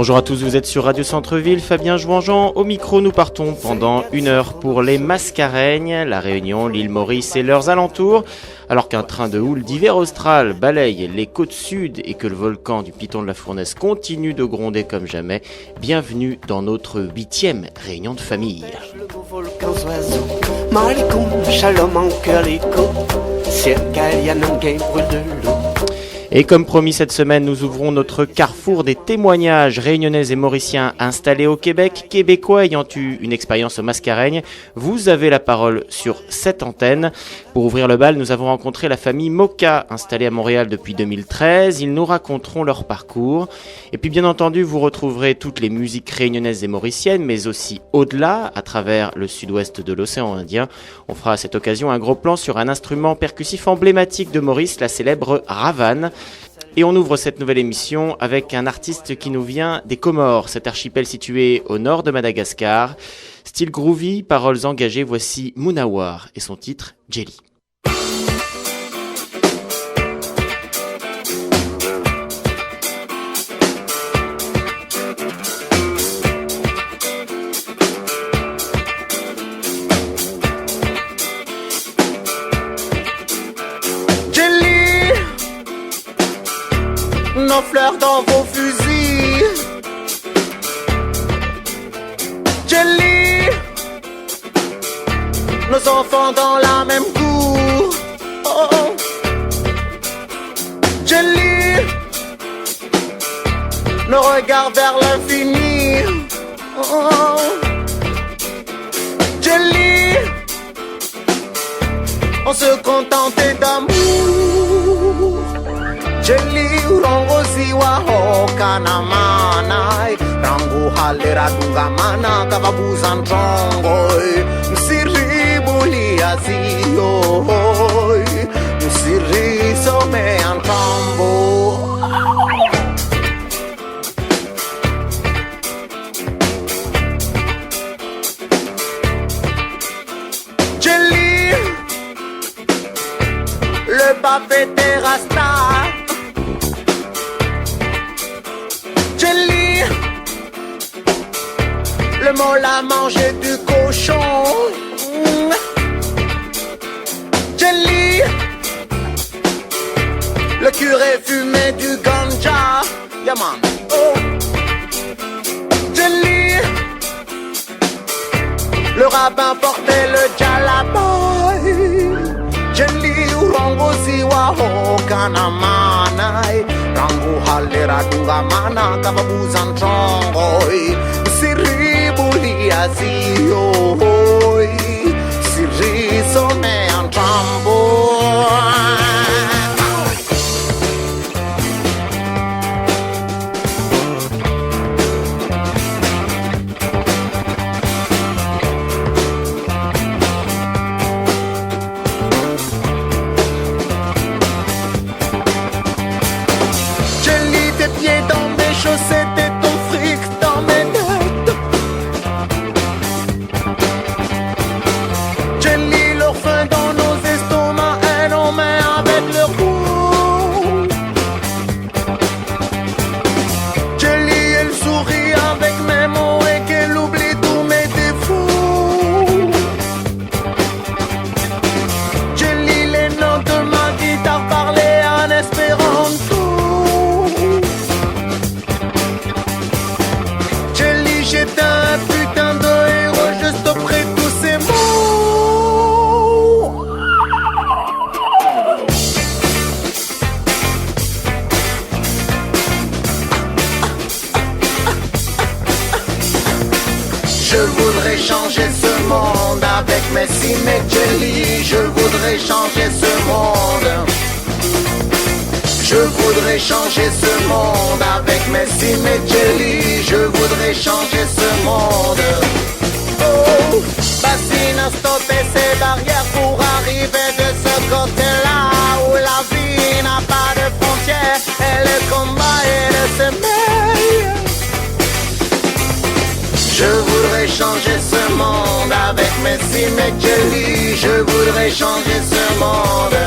Bonjour à tous, vous êtes sur Radio Centre-Ville, Fabien Jouangean. Au micro, nous partons pendant 1 heure pour les Mascareignes, la Réunion, l'île Maurice et leurs alentours. Alors qu'un train de houle d'hiver austral balaye les côtes sud et que le volcan du Piton de la Fournaise continue de gronder comme jamais, bienvenue dans notre 8e réunion de famille. Et comme promis, cette semaine, nous ouvrons notre carrefour des témoignages réunionnais et mauriciens installés au Québec, québécois ayant eu une expérience aux Mascareignes. Vous avez la parole sur cette antenne. Pour ouvrir le bal, nous avons rencontré la famille Moka, installée à Montréal depuis 2013. Ils nous raconteront leur parcours. Et puis bien entendu, vous retrouverez toutes les musiques réunionnaises et mauriciennes, mais aussi au-delà, à travers le sud-ouest de l'océan Indien. On fera à cette occasion un gros plan sur un instrument percussif emblématique de Maurice, la célèbre ravane. Et on ouvre cette nouvelle émission avec un artiste qui nous vient des Comores, cet archipel situé au nord de Madagascar. Style groovy, paroles engagées, voici Mounawar et son titre Jelly. Nos fleurs dans vos fusils, Jelly, nos enfants dans la même cour, oh, oh. Jelly, nos regards vers l'infini, oh, oh. Jelly, on se contentait d'amour. Jelly urongozi wa hoka na manai rangu halera dunga mana kavabuza ntrongoi msiribuli azioi msirisome antambo Jelly le pape des rastas. Jelly, le mol a mangé du cochon. Jelly, le curé fumait du ganja. Yeah man, oh. Jelly, le rabbin portait le djalaboy. Jelly, urongozi wa hokana manai. Rangu halera dunga mana kavabuza ntrongoi siribuli azioi sirisome antrambo. C'était ton fric dans mes dettes. Jelly, leur faim dans nos estomacs et nos mains avec leur goût. Jelly, elle sourit avec mes mots et qu'elle oublie tous mes défauts. Jelly, les notes de ma guitare parlaient en espéranto. J'étais un putain de héros juste après tous ces mots. Je voudrais changer ce monde avec Messi et Jelly. Je voudrais changer ce monde. Je voudrais changer ce monde avec Messi et Jelly. Je voudrais changer ce monde. Oh, Bassine, stopper ces barrières pour arriver de ce côté-là où la vie n'a pas de frontières et le combat est de se mêler. Je voudrais changer ce monde avec Messi et Jelly. Je voudrais changer ce monde.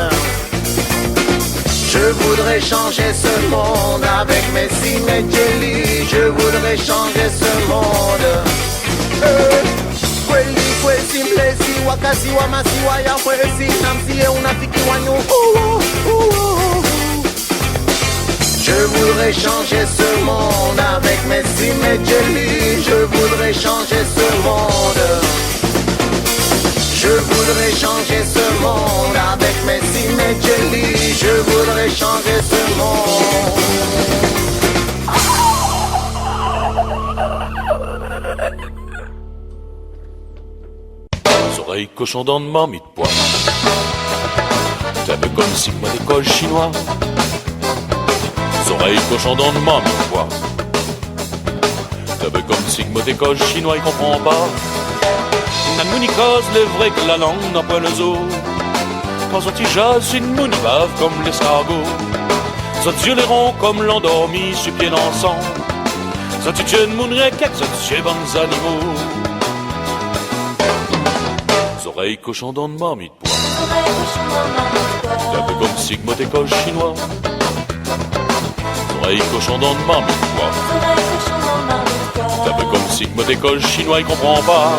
Je Je voudrais changer ce monde avec Messi, mes jelly. Je voudrais changer ce monde. Kweli kwesi mlezi wakasi wa masiwa ya kwesi namsie unafiki wanyu. Je voudrais changer ce monde avec Messi, mes jelly. Je voudrais changer ce monde. Je voudrais changer ce monde avec Messi, mes jelly. Je voudrais changer ce monde. Oreilles cochon dans de marmite pois. T'es un peu comme Sigma d'école chinois. Oreilles cochon dans de marmite pois. T'es un peu comme Sigma d'école chinois, il comprend pas. Namouni cause le vrai que la langue n'a pas le zoo. Quand ça t'y jase, une mouni bave comme l'escargot. Ça t'y les ronds comme l'endormi sur pied dansant. Ça t'y tient une mouni requête, ça t'y bonnes animaux. Oreilles cochon dans de marmite pois. T'es un peu comme Sigma d'école chinois. Oreilles cochon dans de marmite pois. T'es un peu comme Sigma d'école chinois, il comprend pas.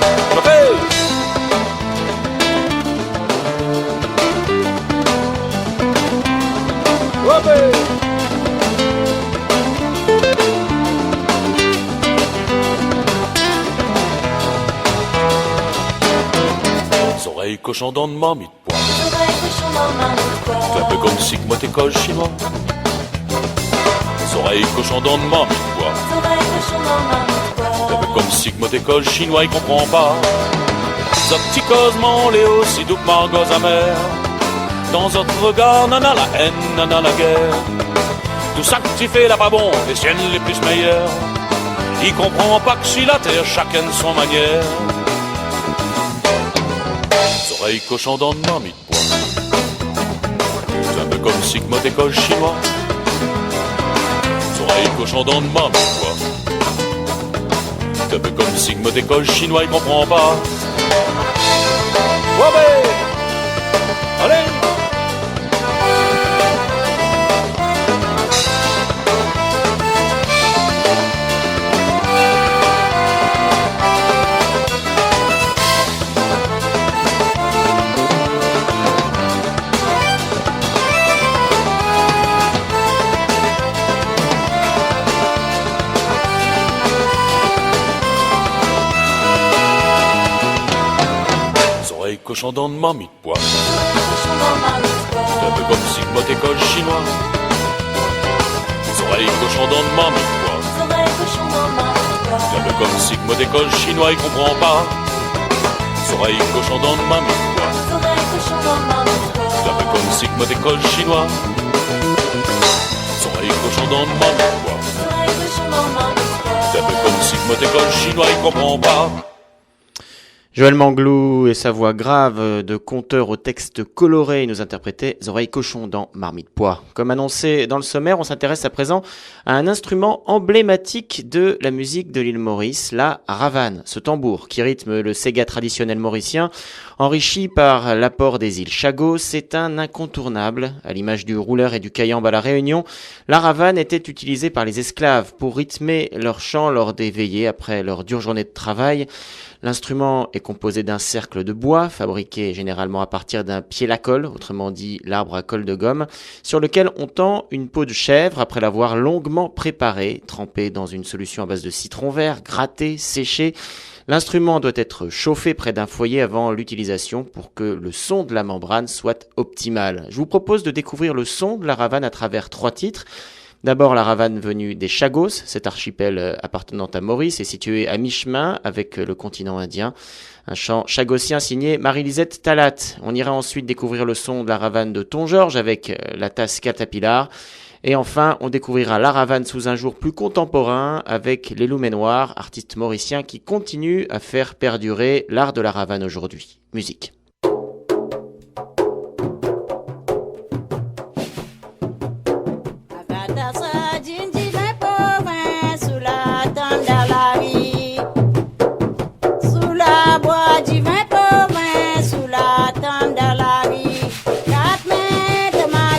Oreilles cochon dans de marmite pois. T'es un peu comme Sigma d'école chinois. Oreilles cochon dans de marmite pois. T'es un peu comme Sigma d'école chinois, il comprend pas. Ça petit cosement, Léo, si doux margots amère. Dans votre regard, nana la haine, nana la guerre. Tout ça que tu fais là pas bon, les siennes les plus meilleures. Il comprend pas que si la terre, chacun de son manière. Oreilles cochon dans de marmite pois. C'est un peu comme Sigma d'école chinois. Oreilles cochon dans de marmite pois. C'est un peu comme Sigma d'école chinois, il comprend pas. Ouais, allez. Cochon dans de marmite pois. T'es un peu comme Sigma d'école chinois. Oreilles cochon dans de marmite pois. T'es un peu comme Sigma d'école chinois, il comprend pas. Oreilles cochon dans de marmite pois. T'es un peu comme Sigma d'école chinois. Oreilles cochon dans de marmite pois. T'es un peu comme Sigma d'école chinois, il comprend pas. Joël Manglou et sa voix grave de conteur au texte coloré nous interprétait Oreilles cochon dans Marmite pois. Comme annoncé dans le sommaire, on s'intéresse à présent à un instrument emblématique de la musique de l'île Maurice, la ravane, ce tambour qui rythme le séga traditionnel mauricien. Enrichi par l'apport des îles Chagos, c'est un incontournable. À l'image du rouleur et du cayambe à la Réunion, la ravane était utilisée par les esclaves pour rythmer leur chant lors des veillées après leur dure journée de travail. L'instrument est composé d'un cercle de bois, fabriqué généralement à partir d'un pied à colle, autrement dit l'arbre à colle de gomme, sur lequel on tend une peau de chèvre après l'avoir longuement préparée, trempée dans une solution à base de citron vert, grattée, séchée. L'instrument doit être chauffé près d'un foyer avant l'utilisation pour que le son de la membrane soit optimal. Je vous propose de découvrir le son de la ravane à travers 3 titres. D'abord, la ravane venue des Chagos, cet archipel appartenant à Maurice est situé à mi-chemin avec le continent indien. Un chant chagosien signé Marie-Lisette Talat. On ira ensuite découvrir le son de la ravane de Tongeorges avec la tasse Caterpillar. Et enfin, on découvrira la ravane sous un jour plus contemporain avec les Loumets Noirs, artistes mauriciens qui continuent à faire perdurer l'art de la ravane aujourd'hui. Musique. Sous la tente de la vie, 4 mètres, ma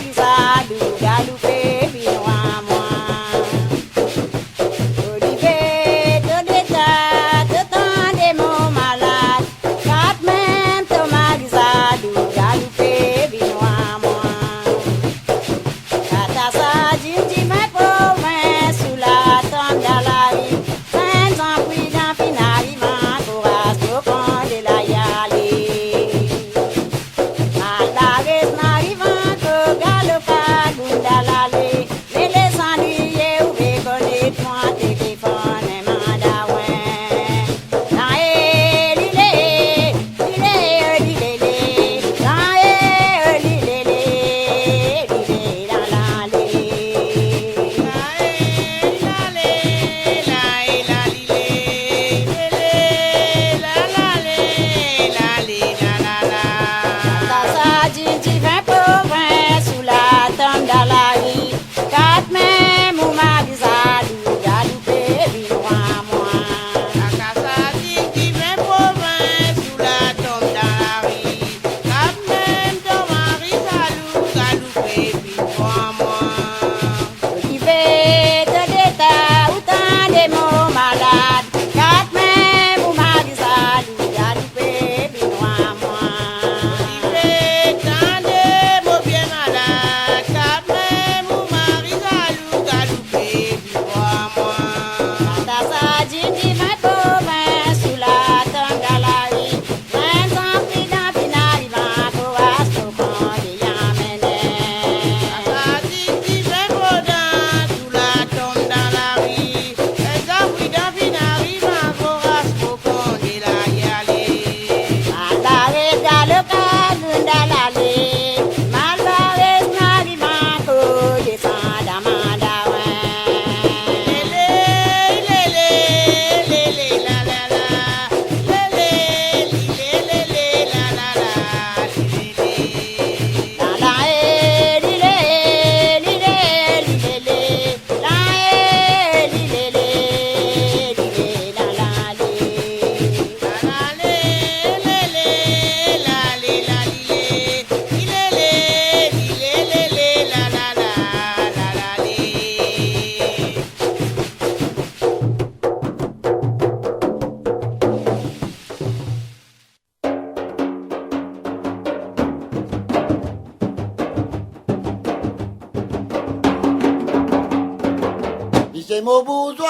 c'est mon bourgeois,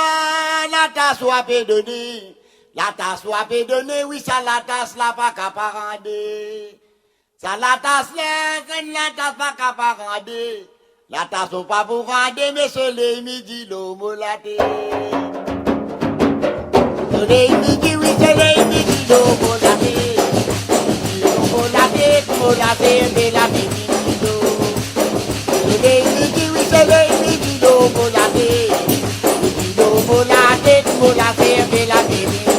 la tasse ou à donner. La tasse ou à donner, oui, ça la tasse là pas qu'à parander. Ça la tasse là, c'est la tasse pas qu'à parander. La tasse ou pas pour rander, mais c'est les midi l'homme laté. C'est les midi, oui, c'est les midi l'homme laté. L'homme laté, c'est la midi l'homme. C'est les midi, oui, c'est les midi l'homme laté. L'homme laté, c'est la midi l'homme.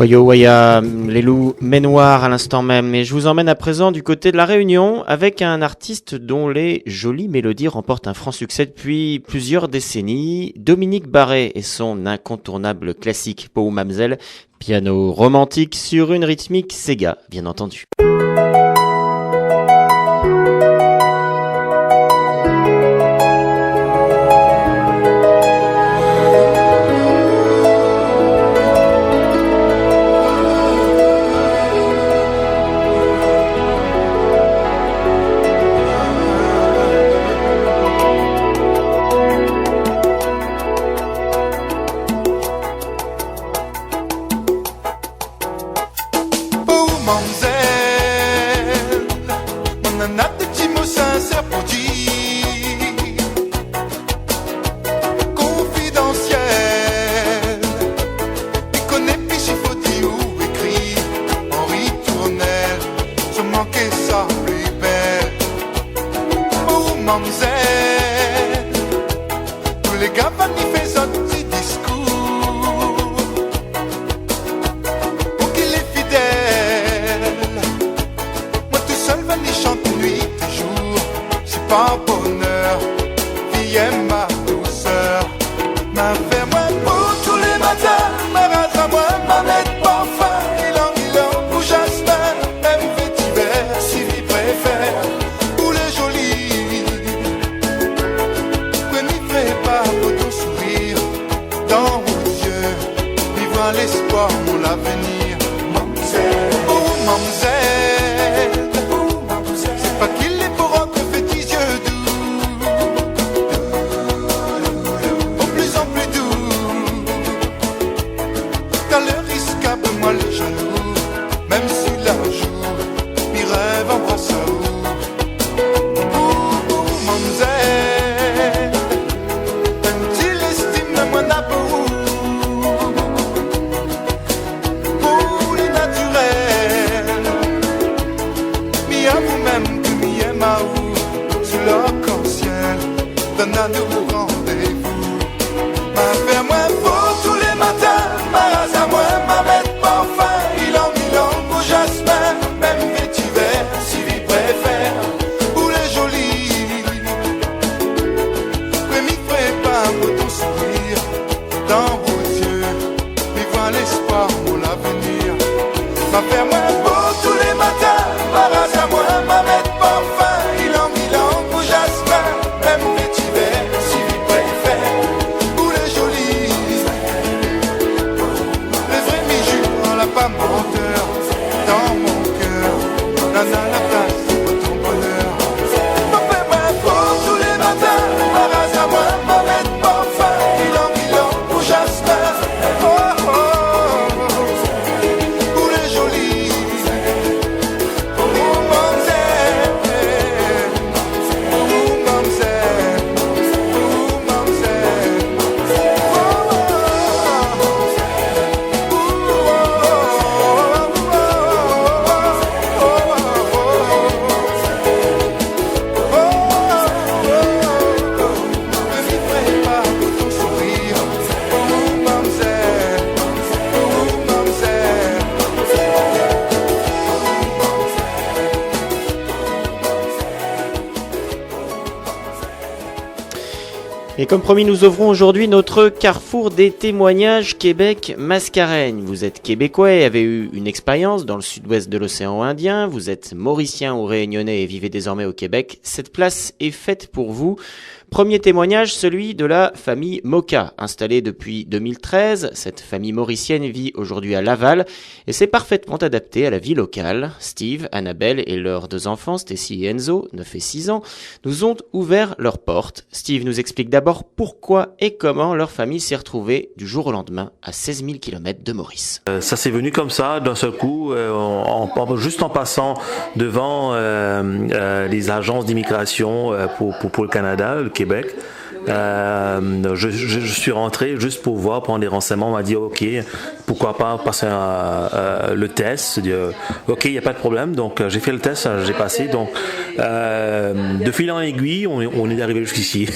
Wayo Waya, les loups Ménoirs à l'instant même. Et je vous emmène à présent du côté de la Réunion avec un artiste dont les jolies mélodies remportent un franc succès depuis plusieurs décennies. Dominique Barré et son incontournable classique Pou Mamzelle, piano romantique sur une rythmique Sega, bien entendu. Et comme promis, nous ouvrons aujourd'hui notre carrefour des témoignages Québec-Mascareigne. Vous êtes québécois et avez eu une expérience dans le sud-ouest de l'océan Indien. Vous êtes mauricien ou réunionnais et vivez désormais au Québec. Cette place est faite pour vous. Premier témoignage, celui de la famille Moka, installée depuis 2013. Cette famille mauricienne vit aujourd'hui à Laval et s'est parfaitement adaptée à la vie locale. Steve, Annabelle et leurs deux enfants, Stacy et Enzo, 9 et 6 ans, nous ont ouvert leurs portes. Steve nous explique d'abord pourquoi et comment leur famille s'est retrouvée du jour au lendemain à 16 000 km de Maurice. Ça s'est venu comme ça, d'un seul coup, juste en passant devant les agences d'immigration pour le Canada, le Québec. Je suis rentré juste pour voir, prendre des renseignements. On m'a dit ok, pourquoi pas passer le test. J'ai dit, ok, il n'y a pas de problème. Donc j'ai fait le test, j'ai passé. Donc de fil en aiguille, on est arrivé jusqu'ici.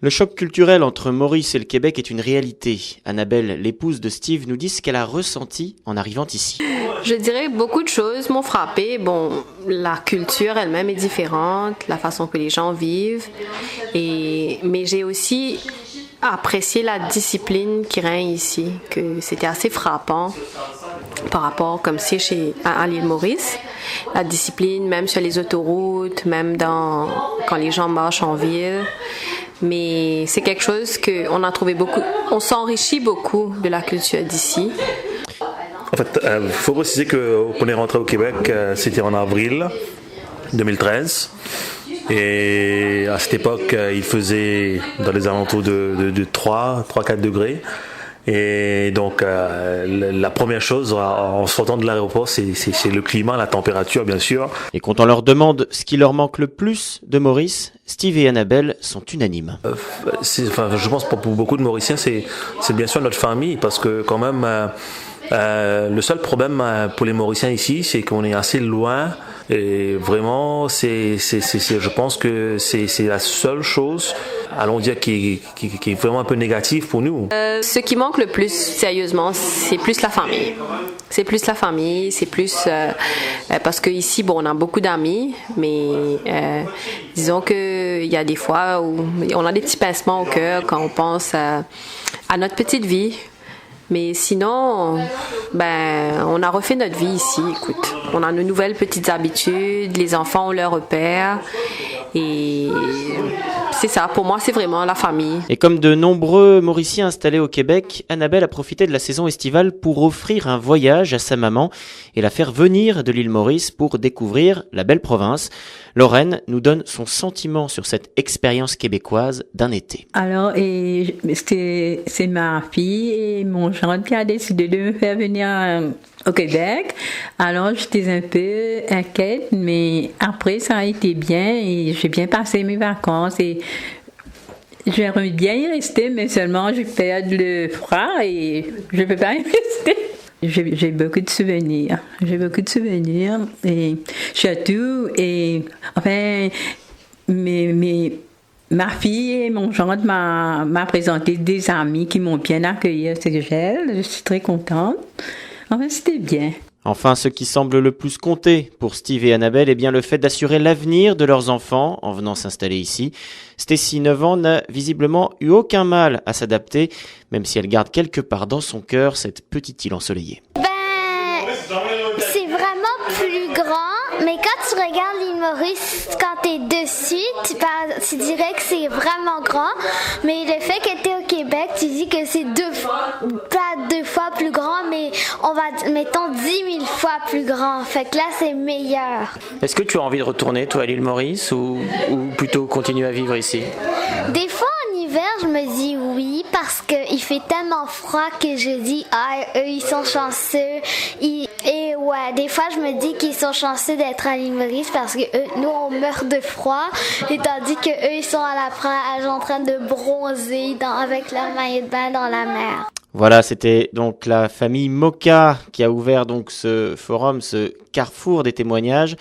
Le choc culturel entre Maurice et le Québec est une réalité. Annabelle, l'épouse de Steve, nous dit ce qu'elle a ressenti en arrivant ici. Je dirais beaucoup de choses m'ont frappée. Bon, la culture elle-même est différente, la façon que les gens vivent. Mais j'ai aussi apprécié la discipline qui règne ici, que c'était assez frappant par rapport comme c'est à l'île Maurice. La discipline, même sur les autoroutes, même quand les gens marchent en ville. Mais c'est quelque chose qu'on a trouvé beaucoup. On s'enrichit beaucoup de la culture d'ici. En fait, il faut préciser qu'on est rentré au Québec, c'était en avril 2013. Et à cette époque, il faisait dans les alentours de 3-4 degrés. Et donc, la première chose en sortant de l'aéroport, c'est le climat, la température, bien sûr. Et quand on leur demande ce qui leur manque le plus de Maurice, Steve et Annabelle sont unanimes. Je pense pour beaucoup de Mauriciens, c'est bien sûr notre famille, parce que quand même, le seul problème pour les Mauriciens ici, c'est qu'on est assez loin. Et vraiment, je pense que c'est la seule chose, allons dire, qui est vraiment un peu négative pour nous. Ce qui manque le plus, sérieusement, c'est plus la famille. C'est plus la famille, c'est plus... parce qu'ici, bon, on a beaucoup d'amis, mais disons qu'il y a des fois où on a des petits pincements au cœur quand on pense à notre petite vie. Mais sinon, on a refait notre vie ici, écoute. On a nos nouvelles petites habitudes, les enfants ont leurs repères. Et c'est ça, pour moi, c'est vraiment la famille. Et comme de nombreux Mauriciens installés au Québec, Annabelle a profité de la saison estivale pour offrir un voyage à sa maman et la faire venir de l'île Maurice pour découvrir la belle province. Lorraine nous donne son sentiment sur cette expérience québécoise d'un été. Alors, c'est ma fille et mon gendre qui a décidé de me faire venir au Québec. Alors, j'étais un peu inquiète, mais après, ça a été bien et j'ai bien passé mes vacances et j'aimerais bien y rester, mais seulement je perds le froid et je ne peux pas y rester. J'ai beaucoup de souvenirs. Et surtout, et enfin, ma fille et mon gendre m'a présenté des amis qui m'ont bien accueilli à Ségel. Je suis très contente. Enfin, c'était bien. Enfin, ce qui semble le plus compter pour Steve et Annabelle est bien le fait d'assurer l'avenir de leurs enfants en venant s'installer ici. Stacy, 9 ans, n'a visiblement eu aucun mal à s'adapter, même si elle garde quelque part dans son cœur cette petite île ensoleillée. C'est vraiment plus grand, mais quand tu regardes l'île Maurice, quand t'es dessus, tu dirais que c'est vraiment grand, mais le fait que t'es au Québec, tu dis que c'est pas 2 fois plus grand, mais on va, mettons, 10 000 fois plus grand. Fait que là, c'est meilleur. Est-ce que tu as envie de retourner, toi, à l'île Maurice, ou plutôt continuer à vivre ici? Des fois, en hiver, je me dis oui, parce qu'il fait tellement froid que je dis, eux, ils sont chanceux. Et ouais, des fois, je me dis qu'ils sont chanceux d'être à l'île Maurice parce que nous, on meurt de froid, et tandis que eux, ils sont à la plage en train de bronzer avec leur maillot de bain dans la mer. Voilà, c'était donc la famille Moka qui a ouvert donc ce forum, ce carrefour des témoignages.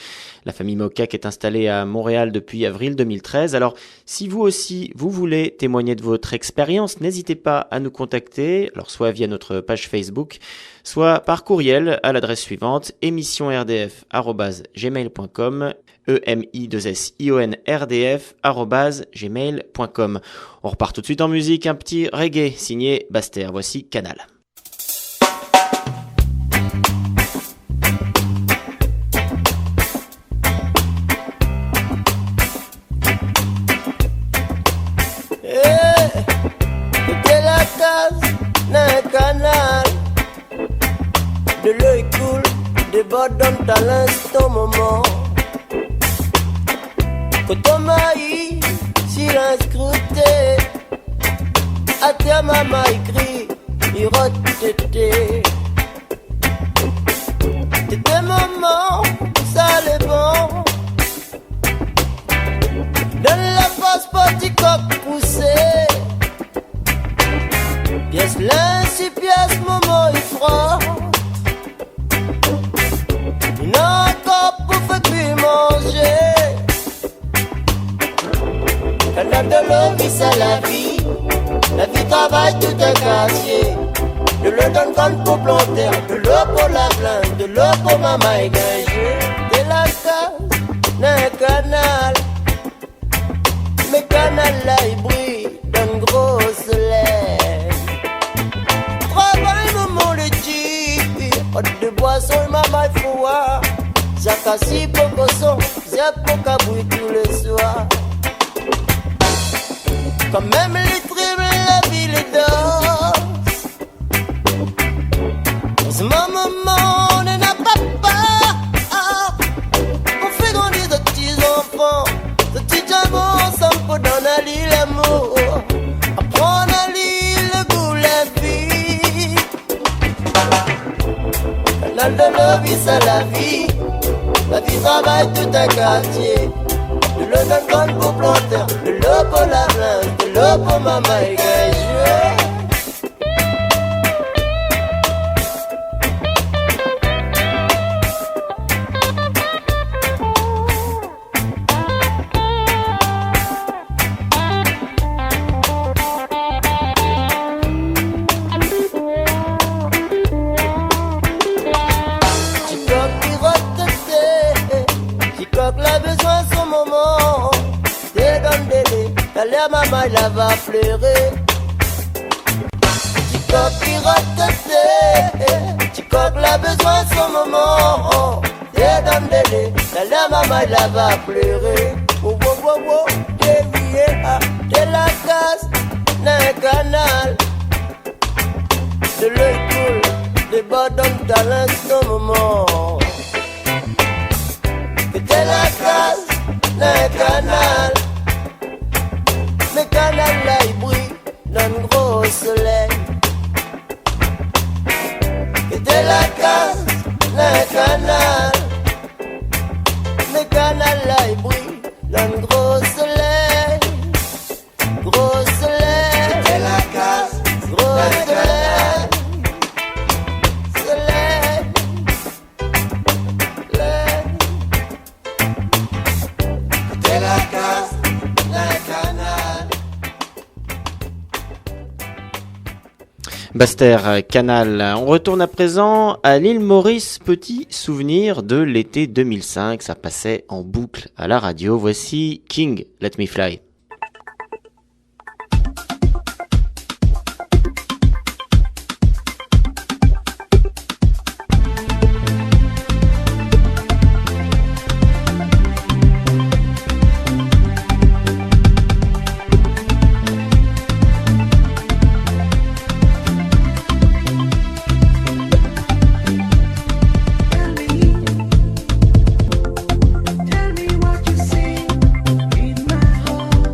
La famille Moka qui est installée à Montréal depuis avril 2013. Alors, si vous aussi, vous voulez témoigner de votre expérience, n'hésitez pas à nous contacter, alors soit via notre page Facebook, soit par courriel à l'adresse suivante, émissionrdf@gmail.com, EMISIONRDF@gmail.com. On repart tout de suite en musique, un petit reggae signé Baster. Voici Canal. Canal, de l'œil coule, des bodons à l'instant moment. Quand on m'a eu, silence scruté, à terre maman écrit, il rote-tété. T'étais maman, ça l'est bon. Donne la passe partie coq poussé. donne compte pour planter, de l'eau pour la plante, de l'eau pour maman et gager. De la case, d'un canal, mais canal là il brille d'un gros soleil. Travaille maman le dit, pas de boisson et maman il faut voir. J'accassis pour son, j'ai pour cabouille tous les soirs. Quand même les tribus, la ville est danse. En ce moment, on n'a pas peur. On fait grandir de petits enfants, de petits diamants, sans peu dans la lit l'amour. Apprendre à lire le goût, la vie. Canal de la vie, c'est la vie. La vie travaille tout un quartier. De l'eau d'un con pour planter, de l'eau pour la plante, de l'eau pour maman et gager. Maman il va pleurer. Petit coq pirote, petit coq l'a besoin de son moment. T'es dans le délai, la maman il va pleurer. Oh oh oh oh, dévié de la casse d'un canal. De l'œil coule, des bordons dans l'instant moment. Que t'es la casse d'un canal. Le canal là il brille dans le gros soleil. Et de la case, le canal. Le canal là il brille dans le gros soleil. Gros soleil. Et de la case, gros soleil. Soleil. Soleil. Et de la case, le canal. Baster, Canal. On retourne à présent à l'île Maurice. Petit souvenir de l'été 2005. Ça passait en boucle à la radio. Voici King, Let Me Fly. Tell me what you see in my heart.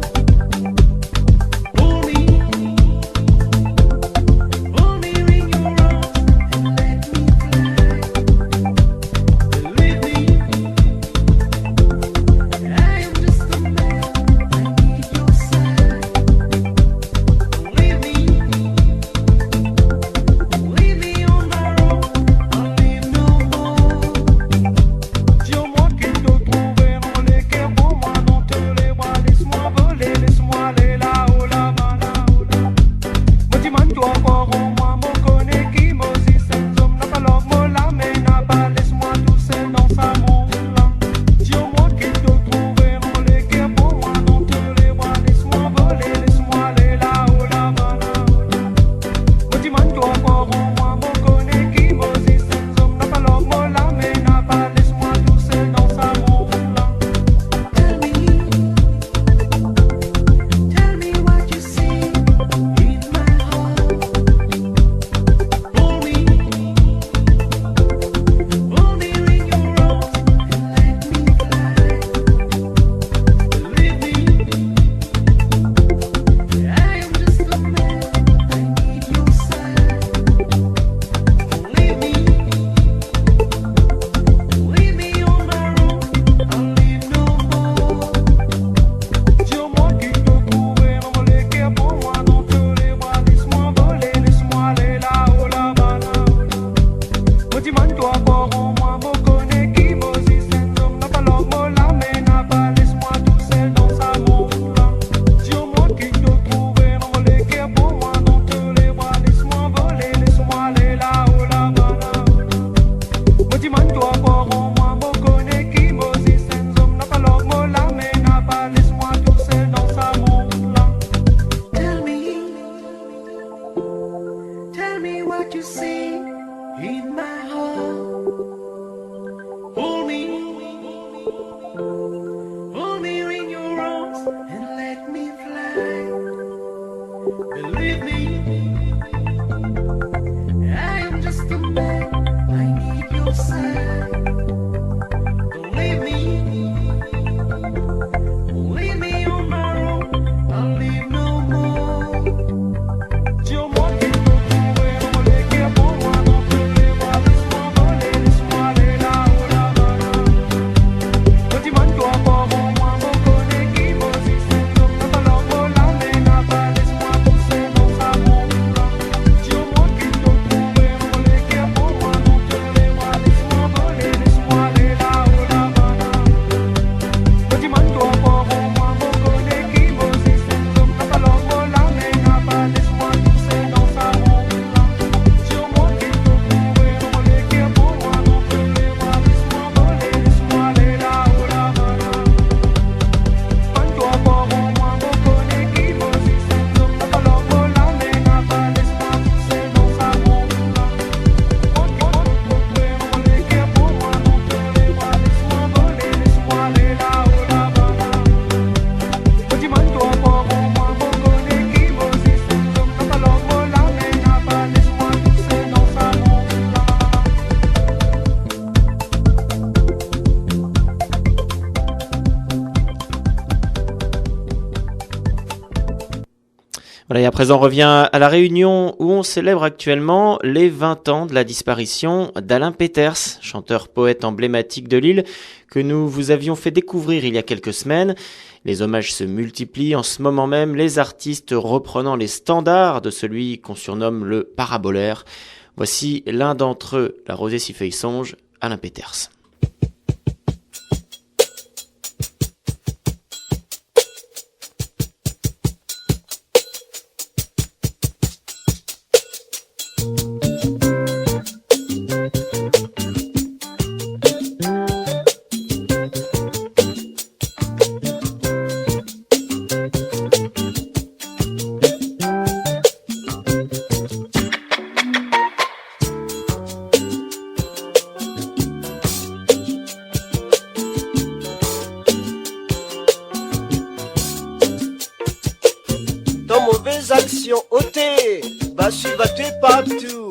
Voilà, et à présent on revient à La Réunion où on célèbre actuellement les 20 ans de la disparition d'Alain Peters, chanteur-poète emblématique de l'île, que nous vous avions fait découvrir il y a quelques semaines. Les hommages se multiplient en ce moment même, les artistes reprenant les standards de celui qu'on surnomme le parabolaire. Voici l'un d'entre eux, la rosée s'y fait songe, Alain Peters. Partout,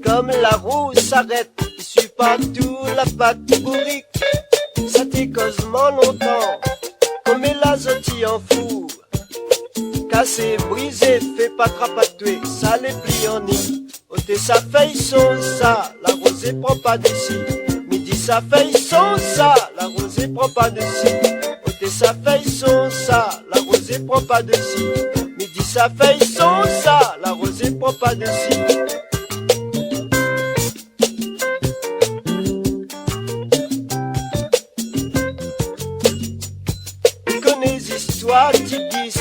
comme la roue s'arrête, il suit partout la patte bourrique. Ça t'est causement longtemps, comme l'azote en fou. Cassé, brisé, fait pas trapatouer, ça les plie en nid. Ôté sa feuille son ça, la rosée prend pas de si. Midi sa feuille son ça, la rosée prend pas de si. Ôté sa feuille son ça, la rosée prend pas de si. Midi sa feuille son ça, la rosée prend pas de si. Tu connais l'histoire d'Ibis,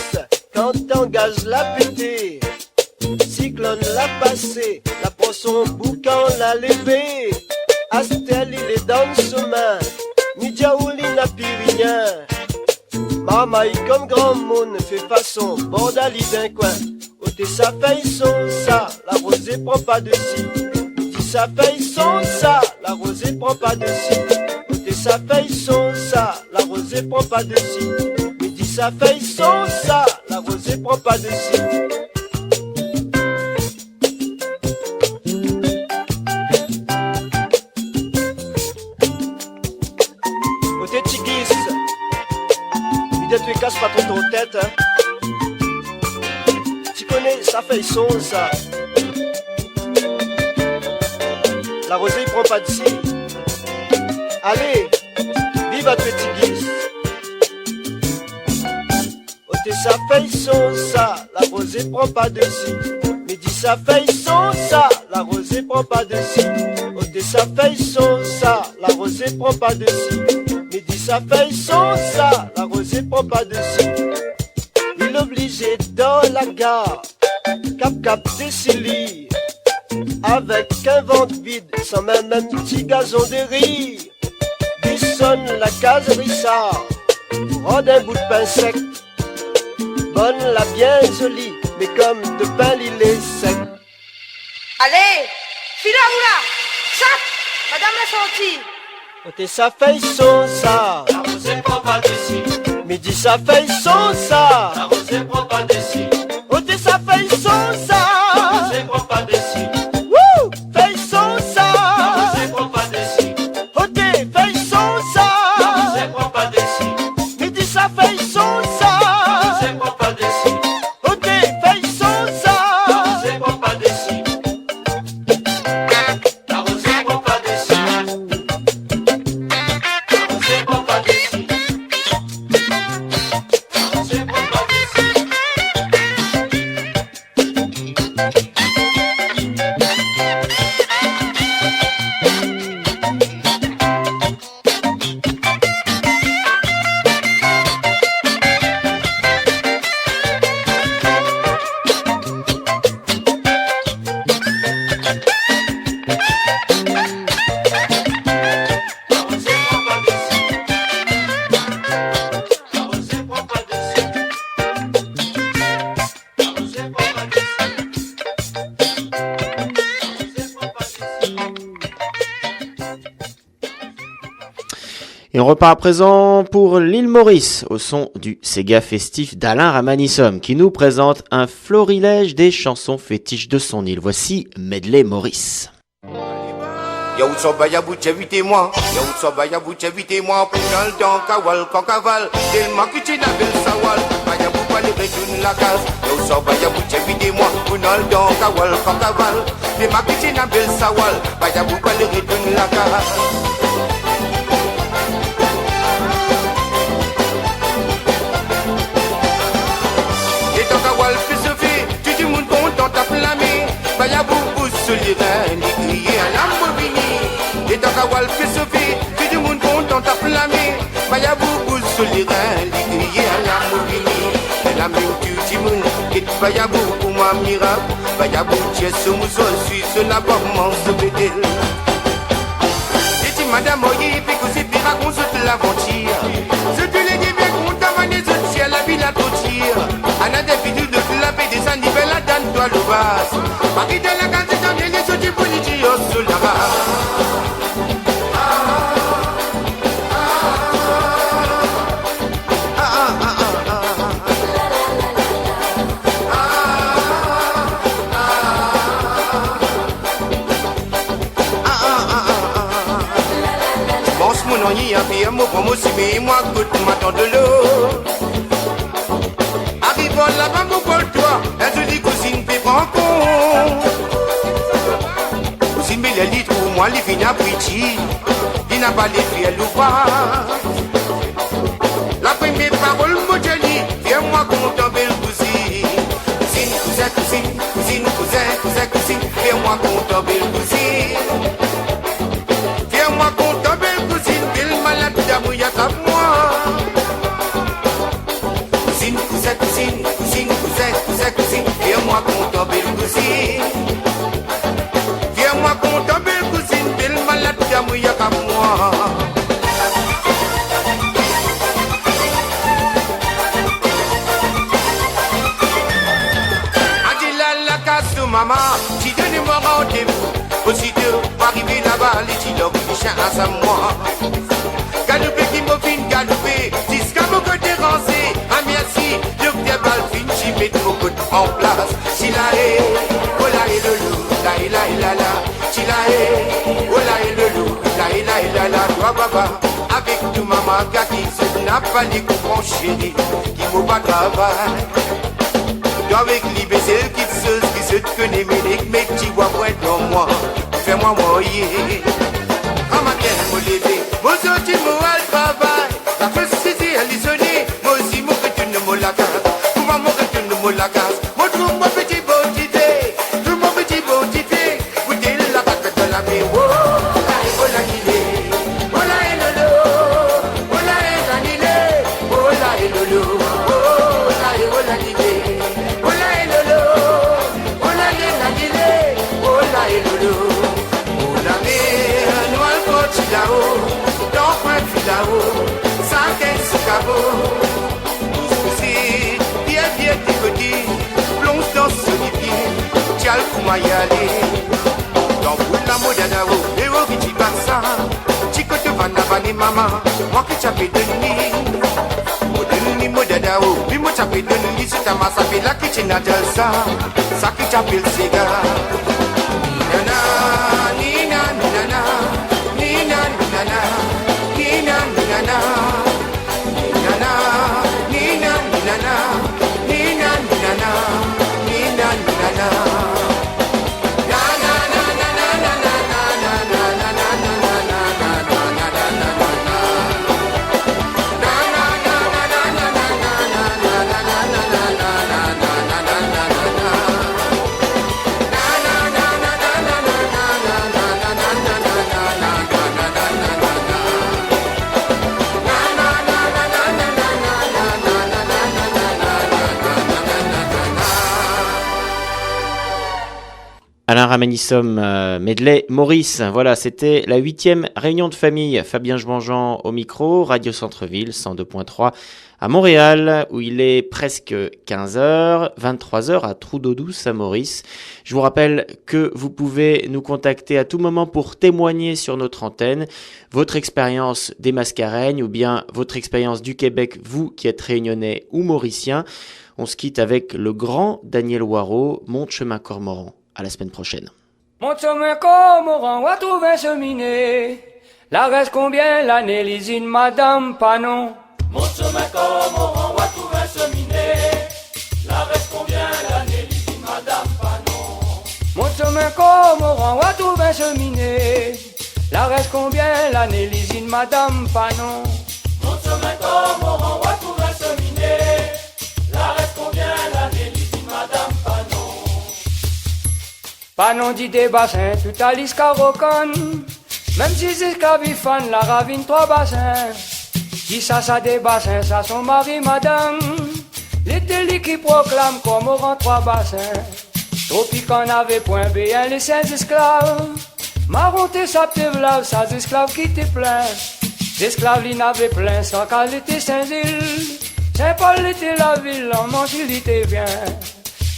quand t'engages la pété. Cyclone l'a passé, la prend son boucan l'a levé. Astel il est dans le chemin, Midjaouli n'a plus rien. Mamaï comme grand monde fait façon, bordali d'un coin. Ôté sa feuille son ça, la rosée prend pas de si. Dit sa feuille son ça, la rosée prend pas de si. Ôté sa feuille son ça, la rosée prend pas de si. Dit sa feuille son ça, la rosée prend pas de si. Ôté Tigis, tu casse pas trop ton tête, hein. Tu connais, ça fait son ça. La rosée il prend pas de si. Allez, vive à petit guise. Ôté sa feuille son ça, la rosée prend pas de si. Midi sa feuille son ça, la rosée prend pas de si. Ôté sa feuille son ça, la rosée prend pas de si. Midi sa feuille son ça, la rosée prend pas de si. Il obligé dans la gare, cap des Silly. avec un ventre vide, sans même un petit gazon de riz. Sonne la caserie ça, rôde un bout de pain sec. Bonne la bien jolie, mais comme de pain l'île est sec. Allez, file à là, chat, madame la sortie. Ôtez sa façon ça, La rose est propre d'ici. midi sa façon ça, La rose est propre d'ici. ôtez sa façon La ça, rose est propre d'ici. wouh, façon La ça, rose est propre d'ici. ôtez façon La ça, rose est propre d'ici. midi sa façon ça, La rose est propre d'ici. ôtez façon ça. La rose est propre d'ici. La rose est propre d'ici. La rose est propre d'ici. La rose est propre d'ici. La rose est propre d'ici. La rose est propre d'ici. La rose est propre d'ici. Et on repart à présent pour l'île Maurice, au son du Sega festif d'Alain Ramanissom, qui nous présente un florilège des chansons fétiches de son île. Voici Medley Maurice. Yaoutsobaya bouche évitez-moi, Yaoutsobaya bouche évitez-moi, Pénal dans Kawal, Kankaval, Delma Kichina Bel Sawal, Baya Boupa le Béjoun la case, Yaoutsobaya bouche évitez-moi, Pénal dans Kawal, Kankaval, Delma Kichina Bel Sawal, Baya Boupa le Béjoun la case. Et dans Kawal, fais ce fait, tu dis mon content ta flammé, Baya Boubou se l'irait, crier à l'ambobini. Et dans Kawal fait sauver, que du monde content à flammer. Maya boubou sur les reins, l'iguier à la mobili. La même tu timoun, et Maya boubou ma mira. Maya boubou tiens ce mousson, suisse la bormance de bédel. Et si madame Oye, puis que c'est pire à qu'on se l'aventure. Ce que les dit bien qu'on t'a mané, ce ciel la ville à totir. Un individu de la paix des anniversaires, la dame doit le basse. Marie de la case dans les lieux du politique, sur la base. Un mot pour moi aussi, mais moi, goûte m'attend de l'eau. Arrivons là-bas, mon toi, elle te dit cousine, t'es pas con. Cousine, mais les litres pour moi, les vignes à Briti, il n'a pas les filles, elle ou pas. La première parole, mon Johnny, viens-moi content, belle cousine. Cousine, cousin, cousine, cousine, cousin, cousin, cousine, viens-moi content, belle cousine. Viens-moi content, belle cousine. Y'a qu'à moi. Cousine, cousin, cousine, cousine, cousin, cousin, cousine, viens-moi content, belle cousine. Viens-moi content, belle cousine, belle malade, y'a qu'à moi. Adila la casse de maman, si donnez-moi rendez-vous. Aussitôt, arrivé là-bas, les tilocs, les chiens à sa moi. Galoupé qui m'a fin galoupé, jusqu'à mon côté rancé. Amiasi, le pied balfine, j'y mets mon côté en place. Si la haie, oh la haie le loup, la haie la haie la la. Si la haie, oh la haie le loup, la haie la haie la la. Toi papa, avec tout maman, qui se n'a pas les coupons chéris, qui vaut pas travail. Toi avec l'ibécelle qui se connaît, mais tu vois point dans moi, fais-moi moyer. À matin, mon lever. Moi aussi, moi, elle travaille. La précise, elle est sonnée. Moi aussi, moi, que tu ne me la casse. Comment, moi, que tu ne me la casse. Moi, trouve mon petit beauté. Trouve mon petit beauté. Vous dites la casse de la vie. Oh, la guilé. Oh, la et lolo. Oh, la et la guilé. Oh, la et lolo. Oh, la guilé. Oh, la et lolo. Oh, la et la guilé. Oh, la et lolo. pani mama, moi qui t'appelle Denis. Modeni modadao, mi mo t'appelle Denis, c'est ta massa la kitchen à delsa, ça qui t'appelle cigare. Nina, nina, nina, nina, nina, nina, nina, nina, nina, nina, nina, nina, nina, nina. Alain Ramenissom, medley Maurice. Voilà, c'était la 8e réunion de famille. Fabien Jbanjean au micro, Radio Centre-Ville, 102.3 à Montréal, où il est presque 15h, 23h à Trou-d'Eau-Douce à Maurice. Je vous rappelle que vous pouvez nous contacter à tout moment pour témoigner sur notre antenne votre expérience des Mascareignes ou bien votre expérience du Québec, vous qui êtes réunionnais ou mauricien. On se quitte avec le grand Daniel Waro, Mon chemin Cormoran. À la semaine prochaine. Mon chemin Cormoran, va trouver un cheminée. La reste combien l'année, l'usine Madame Panon? Mon chemin Cormoran, va trouver un cheminée. La reste combien l'année, l'usine Madame Panon? Mon chemin Cormoran, va trouver un cheminée. La reste combien l'année, l'usine Madame Panon? Mon chemin Cormoran, va trouver un cheminée. La reste combien l'année, l'usine Madame Panon? Panon dit des bassins, tout à l'Iscarocon. Même si c'est Scavifan, la ravine 3 bassins. Qui ça des bassins, ça son mari, madame. Les télés qui proclament comme au rang 3 bassins. Tropique en avait point bien les 16 esclaves. Maronté sa t'évlave, ça esclaves qui te plein. L'esclave il n'avait plein, sans qu'elle était Saint-Île. Saint-Paul était la ville, en manche il était bien.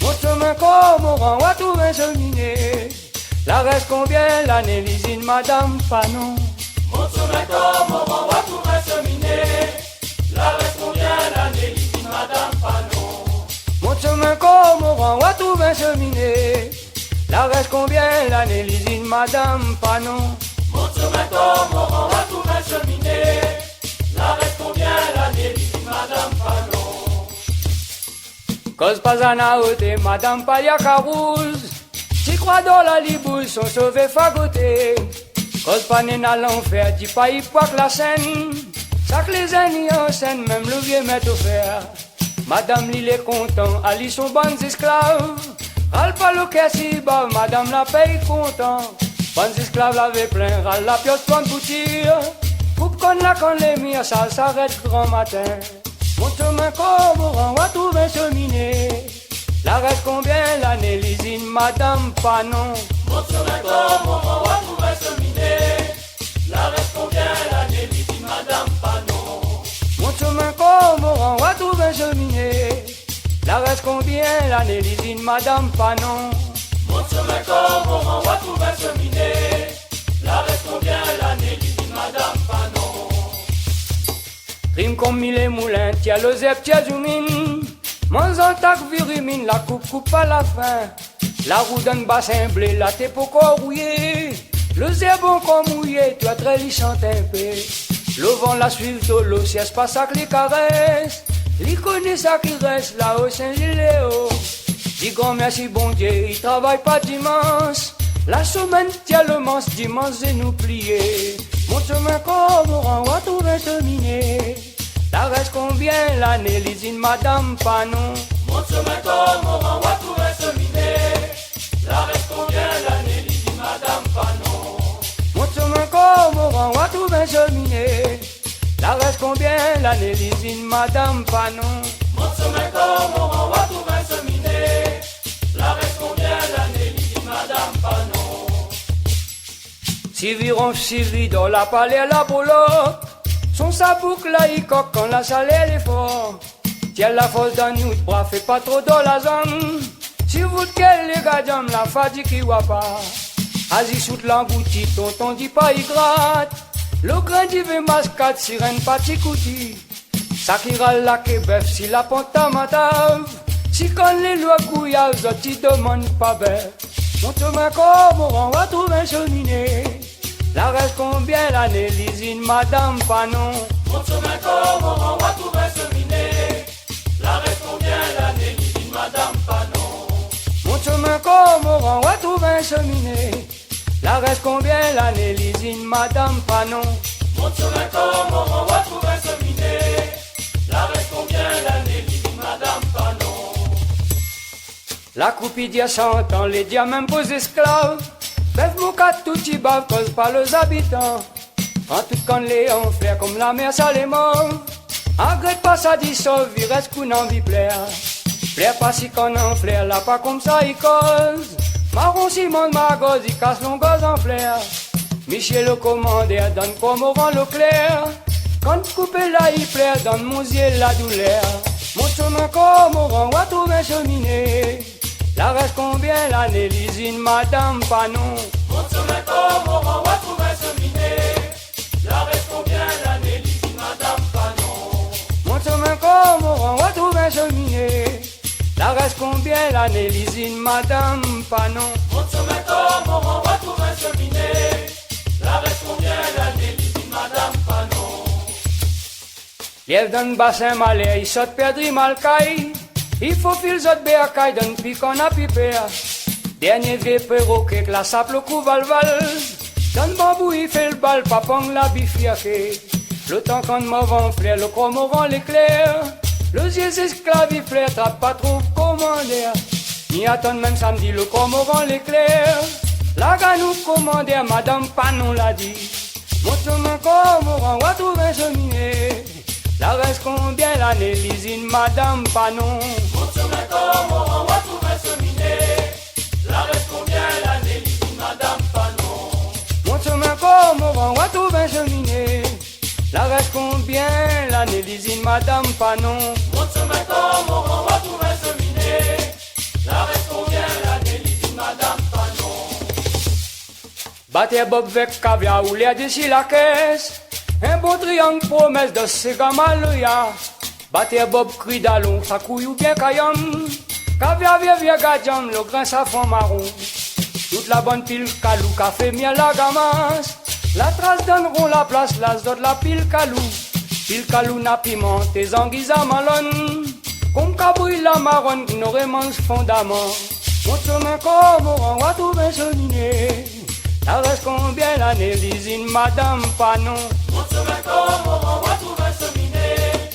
Mon chemin Cormoran, va trouver un cheminée. La reste combien l'année, l'usine Madame Panon? Mon chemin Cormoran, va trouver un cheminée. La reste combien l'année, l'usine Madame Panon? Mon chemin Cormoran, va trouver un cheminée. La reste combien l'année, l'usine Madame Panon? Mon chemin Cormoran, va trouver un cheminée. La reste combien l'année, l'usine Madame Panon? Cause pas à naoté, Madame Palia Carouse. Si crois dans la libouille, sont sauvés fagotés. Cause pas n'est à l'enfer, dis pas y pas que la scène. Ça que les ennemis en scène, même le vieux met au fer. Madame l'île est content, Ali sont bonnes esclaves. Râle pas le caisse si bas, Madame la paye content. Bonnes esclaves l'avaient plein, râle la pioche pour boutir. Coupe qu'on la con les mire, ça s'arrête grand matin. Mon chemin Cormoran, va trouver un cheminée. La reste combien l'année, l'usine Madame Panon? Mon chemin Cormoran, va trouver un cheminée. La reste combien l'année, l'usine Madame Panon? Mon chemin Cormoran, va trouver un cheminée. La reste combien l'année, l'usine Madame Panon? Mon chemin Cormoran, va trouver un cheminée. La reste combien l'année, l'usine Madame Panon? Rime comme mille et moulins, tiens le zep, tiens zoumine. Manzantac virimine, la coupe à la fin. La roue d'un bassin blé, la t'es pour rouillé. Le zep encore mouillé, toi très lichant un peu. Le vent la suive de l'eau, si elle passe à que les caresses. L'y connaît ça qui reste là au Saint-Giléo. Dis grand merci bon Dieu, il travaille pas dimanche. La semaine tient le manche, dimanche et nous plier. Mon chemin Cormoran, va trouver cheminée. La reste combien l'année, l'usine Madame Panon? Mon chemin Cormoran, va trouver cheminée. La reste combien l'année, l'usine Madame Panon? Mon chemin Cormoran, va trouver cheminée. La reste combien l'année, l'usine Madame Panon? Mon chemin Cormoran, va trouver cheminée. La reste combien l'année, l'usine Madame Panon? Si viron Sylvie dans la palais à la boloque. Son sabouc là il coque quand la salée est fort. Tiens la fosse d'un nous bras fait pas trop dans la zone. Si vous quel les gars la fadi qui voit pas. Asie soute l'embouti, tonton dit pas il gratte. Le grain d'hiver mascade, sirène, patikouti. Sakira la kebef, si la ponta matave. Si quand les lois couillent, zoti demande pas bête. Mon chemin comme on va trouver un cheminée. La reste combien l'année, l'usine, madame Panon. Mon chemin comme on va trouver un cheminée. La reste combien l'année, l'usine, madame Panon. Mon chemin comme on va trouver un cheminée. La reste combien l'année, l'usine, madame Panon. Mon chemin comme on va trouver un cheminée. La reste combien l'année, l'usine, madame Panon. La coupidia chantant, les dias même aux esclaves. Bève mon cat tout y bave, cause pas les habitants. En tout quand les enflèrent comme la mer ça les mauve. Agrette pas ça dissolve, il reste qu'on en vit plaire. Plaire pas si qu'on en flaire, là pas comme ça il cause. Marron Simon Magos, il casse l'on gosse en flair. Michel le commandeur donne comme au vent le clair. Quand couper là il plaire, donne mon yeux la douleur. Mon chemin comme au vent, va trouver un cheminée. La reste combien l'année, l'usine, madame Panon. Mon chemin comme au vent, va trouver un cheminée. La reste combien l'année, l'usine, madame Panon. Mon chemin comme au vent, va trouver un cheminée. La reste combien l'année, l'usine, madame Panon. Mon chemin comme au vent, va trouver un cheminée. La reste combien l'année, l'usine, madame Panon. Lièvre d'un bassin malais, il saute perdri malcaille. Il faut fil zot béacaille d'un pic en a pipé. Dernier vieux perroquet que la sape le coup val-val. D'un bambou il fait le bal, papang la bifiaqué. Le temps qu'on m'avant flair, le cormoran l'éclair. Le yeux esclave il flair, trappe pas trop commander. Ni attend même samedi, le cormoran l'éclair. La ganou commander, madame Panon l'a dit. Mon chemin cormoran, va trouver un cheminée. La reste combien l'année, l'usine, madame Panon. Mon chemin comme on va trouver un cheminée. La reste combien l'année, l'usine, madame Panon. Mon chemin comme on va trouver un cheminée. La reste combien l'année, l'usine, madame Panon. Mon chemin comme on va trouver un cheminée. La reste combien l'année, l'usine, madame Panon. Battez Bob avec caviar ou l'air d'ici la caisse. Un beau triangle promesse de Segamaloya. Battez Bob cri d'allon, ça couille ou bien caillon. Caviar vieux gadjam, le grain safran marron. Toute la bonne pile calou, café miel la gamas. La trace donneront la place, las d'autres la pile calou. Pile calou na piment, tes anguilles à malone. Comme cabouille la marronne, n'aurait mange fondamment. Mon chemin comme on va trouver un cheminée. La reste combien l'année, l'usine, madame Panon. Mon chemin comme on va trouver un cheminée.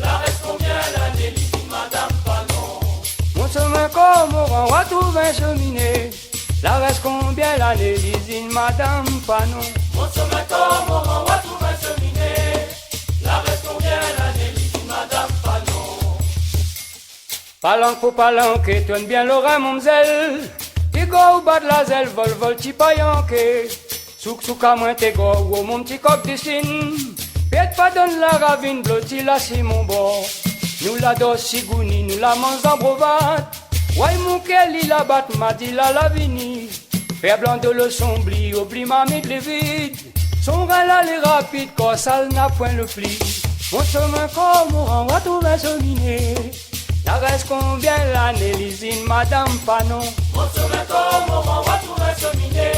La reste combien l'année, l'usine, madame Panon. Mon chemin comme on va trouver un cheminée. La reste combien l'année, l'usine, madame Panon. Mon chemin comme on va trouver un cheminée. La reste combien l'année, l'usine, madame Panon. Palanque pour palanque, tourne bien l'oreille, mon zèle. Tigo ou bat la zèle, vol ti payanke. Souk à moins t'es go, ou mon petit coq dessine. Pète pas donne la ravine, blotti la si mon bord. Nous la dos sigouni, nous la mange en brovat. Ouai mon kelly la bat, m'a dit la lavini. Faire blanc de le sombli, oublie ma mide les vides. Son rein là les rapide, quand ça n'a point le pli. Mon chemin comme on va trouver un cheminée. La reste combien l'année, l'usine, madame Panon. Mon chemin comme on va trouver un cheminée.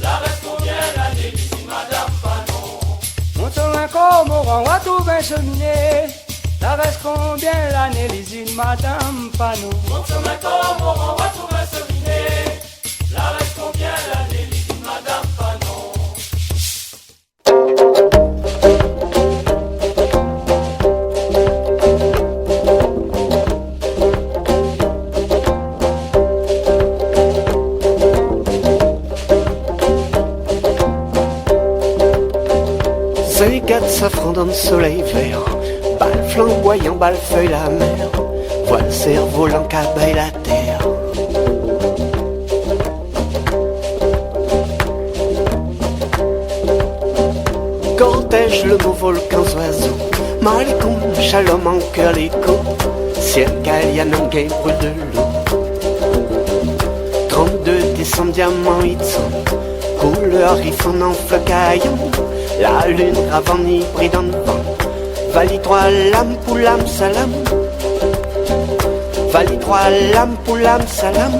La reste combien l'année, l'usine, madame Panon. Mon chemin comme on va trouver un cheminée. La reste combien l'année, l'usine, madame Panon. Mon chemin comme on va trouver un cheminée. La reste combien l'année, l'usine, madame Panon. Gade safran dans le soleil vert, balle flamboyant, balle feuille la mer, voile cerf-volant, cabaye la terre. Cortège le beau volcan oiseau, Malikoum, Shalom en cœur l'écho, ciel Galian en game brûle de l'eau. 32 décembre, diamant, Itzon, couleur ifon en flocaillon, la lune avant hybride en vent. Vali trois lames pour l'âme salam, vali trois lames pour l'âme salam.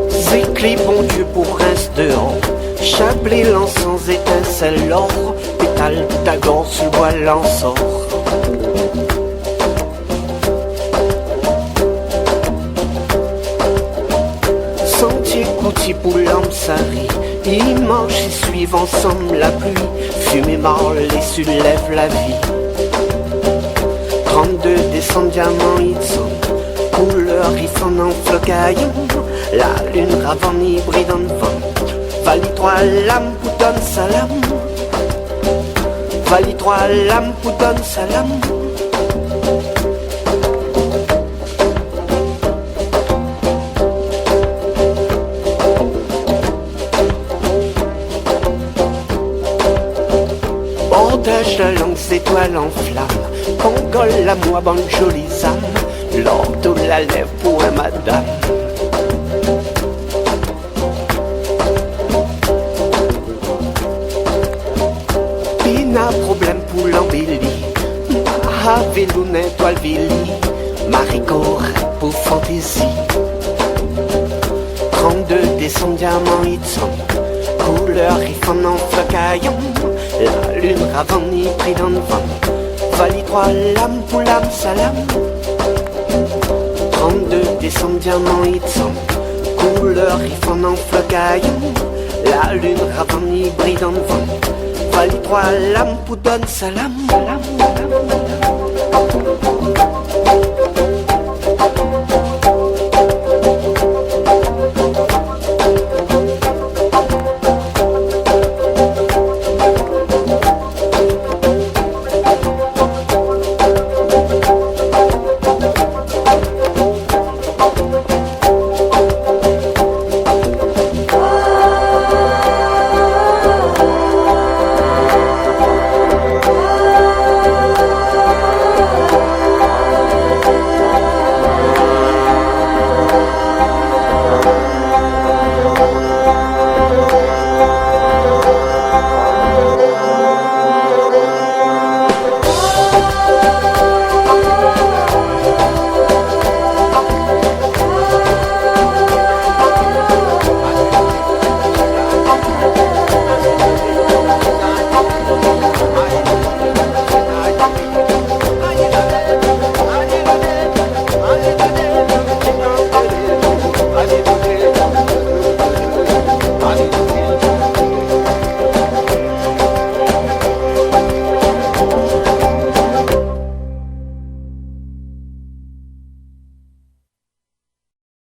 Zécli bon Dieu pour rince dehors, Chablé l'encens étincelle l'or, pétale Pythagore sur le bois l'ensort. Sentier Couty pour l'Amsari, dimanche ils suivent ensemble la pluie, fumée marle et soulève la vie. 32 décembre diamant ils sont, couleur ils font en flocaillon, la lune ravane hybride en vent. Vali trois lames pour donne salam, vali trois lames pour donne salam. Bordage de longues étoiles en flammes, Congole la moi bonne jolie âme, l'ordre de la lèvre pour un madame. Pina problème pour l'embellie, Mahaveloun étoile Vili, Marico pour fantaisie. 32 décembre diamant Itson, couleur ifon en flocaillon, la lune ravane hybride en vent. Vali trois lames pour l'âme salam, 32 décembre diamant Itson, couleur ifon en flocaillon, la lune ravane hybride en vent. Vali trois lames pour donne salam.